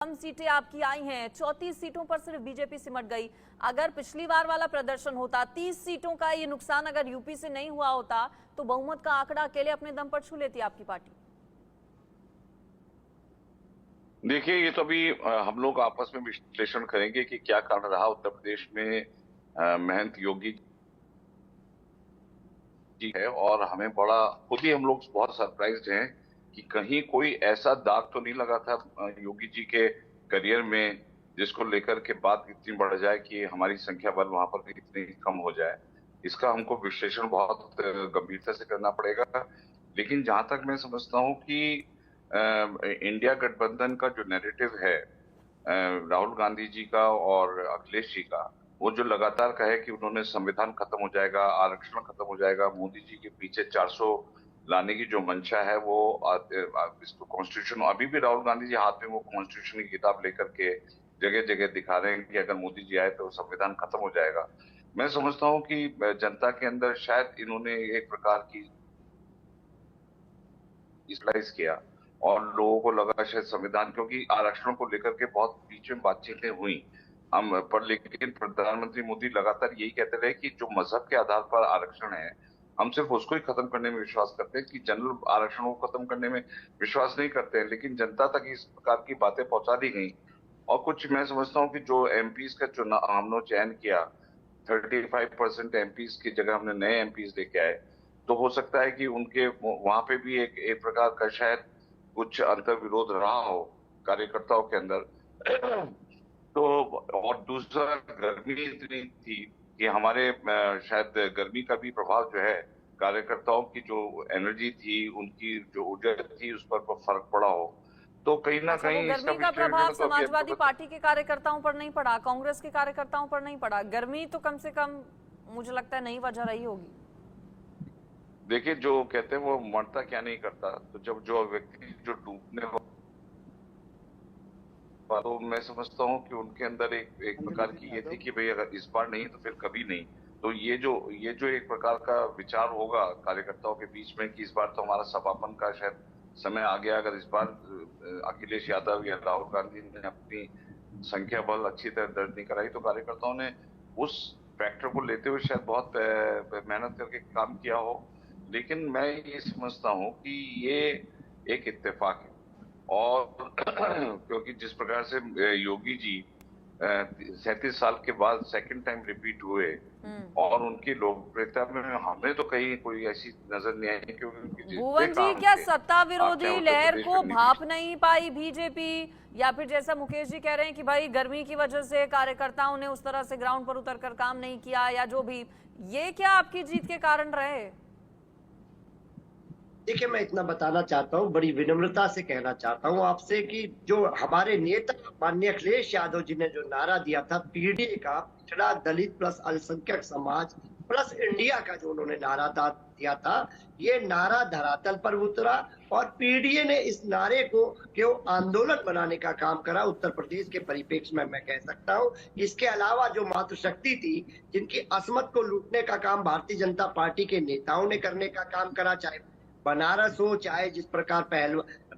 कम सीटें आपकी आई हैं, 34 सीटों पर सिर्फ बीजेपी सिमट गई। अगर पिछली बार वाला प्रदर्शन होता, 30 सीटों का ये नुकसान अगर यूपी से नहीं हुआ होता, तो बहुमत का आंकड़ा अकेले अपने दम पर छू लेती आपकी पार्टी। देखिए, ये तो अभी हम लोग आपस में विश्लेषण करेंगे कि क्या कारण रहा उत्तर प्रदेश में महंत योगी जी है। और हमें बड़ा खुद ही हम लोग बहुत सरप्राइज्ड हैं कि कहीं कोई ऐसा दाग तो नहीं लगा था योगी जी के करियर में जिसको लेकर के बात इतनी बढ़ जाए कि हमारी संख्या बल वहां पर इतनी कम हो जाए। इसका हमको विश्लेषण बहुत गंभीरता से करना पड़ेगा। लेकिन जहां तक मैं समझता हूं कि इंडिया गठबंधन का जो नैरेटिव है राहुल गांधी जी का और अखिलेश जी का, वो जो लगातार कहे कि उन्होंने संविधान खत्म हो जाएगा, आरक्षण खत्म हो जाएगा, मोदी जी के पीछे 400 लाने की जो मंशा है वो इसको कॉन्स्टिट्यूशन, अभी भी राहुल गांधी जी हाथ में वो कॉन्स्टिट्यूशन की किताब लेकर के जगह जगह दिखा रहे हैं कि अगर मोदी जी आए तो संविधान खत्म हो जाएगा। मैं समझता हूँ कि जनता के अंदर शायद इन्होंने एक प्रकार की इस्लाइज किया और लोगों को लगा शायद संविधान, क्योंकि आरक्षण को लेकर के बहुत बीच में बातचीतें हुई हम पर, लेकिन प्रधानमंत्री मोदी लगातार यही कहते रहे कि जो मजहब के आधार पर आरक्षण है, हम सिर्फ उसको ही खत्म करने में विश्वास करते हैं कि जनरल आरक्षण को खत्म करने में विश्वास नहीं करते हैं। लेकिन जनता तक इस प्रकार की बातें पहुंचा दी गई। और कुछ मैं समझता हूँ कि जो एमपीज का चुनाव हमने चयन किया, 35% एमपीज की जगह हमने नए एमपीज लेके आए, तो हो सकता है कि उनके वहां पे भी एक प्रकार का शायद कुछ अंतर विरोध रहा हो कार्यकर्ताओं के अंदर। तो और दूसरा, गर्मी इतनी थी कि हमारे शायद गर्मी का भी प्रभाव जो है कार्यकर्ताओं की जो एनर्जी थी, उनकी जो ऊर्जा थी, उस पर फर्क पड़ा हो। तो कहीं ना अच्छा, वो कहीं इसका गर्मी का प्रभाव विश्लेषण तो अभी समाजवादी पार्टी के कार्यकर्ताओं पर नहीं पड़ा, कांग्रेस के कार्यकर्ताओं पर नहीं पड़ा। गर्मी तो कम से कम मुझे लगता है नई वजह रही होगी। देखिए, जो कहते हैं वो मरता क्या नहीं करता, तो जब जो व्यक्ति जो डूबने, तो मैं समझता हूँ कि उनके अंदर एक प्रकार की ये थी कि भाई अगर इस बार नहीं तो फिर कभी नहीं। तो ये जो एक प्रकार का विचार होगा कार्यकर्ताओं के बीच में कि इस बार तो हमारा समापन का शायद समय आ गया, अगर इस बार अखिलेश यादव या राहुल गांधी ने अपनी संख्या बल अच्छी तरह दर्ज नहीं कराई, तो कार्यकर्ताओं ने उस फैक्टर को लेते हुए शायद बहुत मेहनत करके काम किया हो। लेकिन मैं ये समझता हूँ कि ये एक इत्तेफाक है। और क्योंकि जिस प्रकार से योगी जी 37 साल के बाद सेकंड टाइम रिपीट हुए और उनकी लोकप्रियता में हमें तो कहीं कोई ऐसी नजर नहीं आई, क्योंकि उनके जितने भुवन जी, काम क्या थे, सत्ता आप विरोधी चाहे उत्तर लहर प्रदेश को में भाप नहीं पाई बीजेपी, या फिर जैसा मुकेश जी कह रहे हैं कि भाई गर्मी की वजह से कार्यकर्ताओं ने उस तरह से ग्राउंड पर उतरकर काम नहीं किया, या जो भी, ये क्या आपकी जीत के कारण रहे? देखिए, मैं इतना बताना चाहता हूँ, बड़ी विनम्रता से कहना चाहता हूँ आपसे कि जो हमारे नेता माननीय अखिलेश यादव जी ने जो नारा दिया था पीडीए का, पिछड़ा दलित प्लस अल्पसंख्यक समाज प्लस इंडिया का, जो उन्होंने नारा दिया था, ये नारा धरातल पर उतरा और पीडीए ने इस नारे को केवल आंदोलन बनाने का काम करा उत्तर प्रदेश के परिप्रेक्ष्य में, मैं कह सकता हूँ। इसके अलावा जो मातृशक्ति थी, जिनकी असमत को लूटने का काम भारतीय जनता पार्टी के नेताओं ने करने का काम करा, चाहे बनारस हो, चाहे जिस प्रकार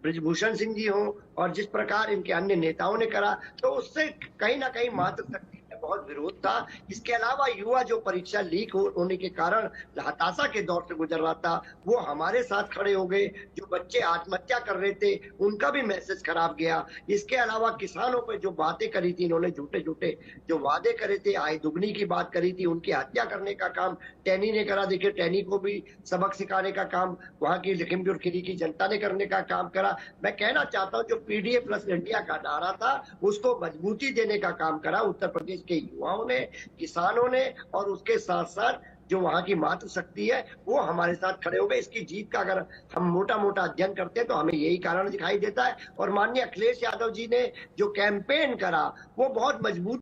ब्रिजभूषण सिंह जी हो और जिस प्रकार इनके अन्य नेताओं ने करा, तो उससे कहीं ना कहीं मातृशक्ति में बहुत विरोध था। इसके अलावा युवा जो परीक्षा लीक होने के कारण हताशा के दौर से गुजर रहा था, वो हमारे साथ खड़े हो गए। जो बच्चे आत्महत्या कर रहे थे, उनका भी मैसेज खराब गया। इसके अलावा किसानों पे जो बातें करी थी इन्होंने, झूठे झूठे जो वादे करे थे, आय दुगनी की बात करी थी, उनकी हत्या करने का काम टैनी ने करा। देखिए, टैनी को भी सबक सिखाने का काम वहां की लखीमपुर खीरी की जनता ने करने का काम करा। मैं कहना चाहता हूं, जो पीडीए प्लस इंडिया का नारा था, उसको मजबूती देने का काम करा उत्तर प्रदेश के युवाओं ने, किसानों ने, और उसके साथ साथ जो वहां की मातृशक्ति है, वो हमारे साथ खड़े हो गए। इसकी जीत का अगर हम मोटा मोटा अध्ययन करते हैं तो हमें यही कारण दिखाई देता है। और माननीय अखिलेश यादव जी ने जो कैंपेन करा, वो बहुत मजबूत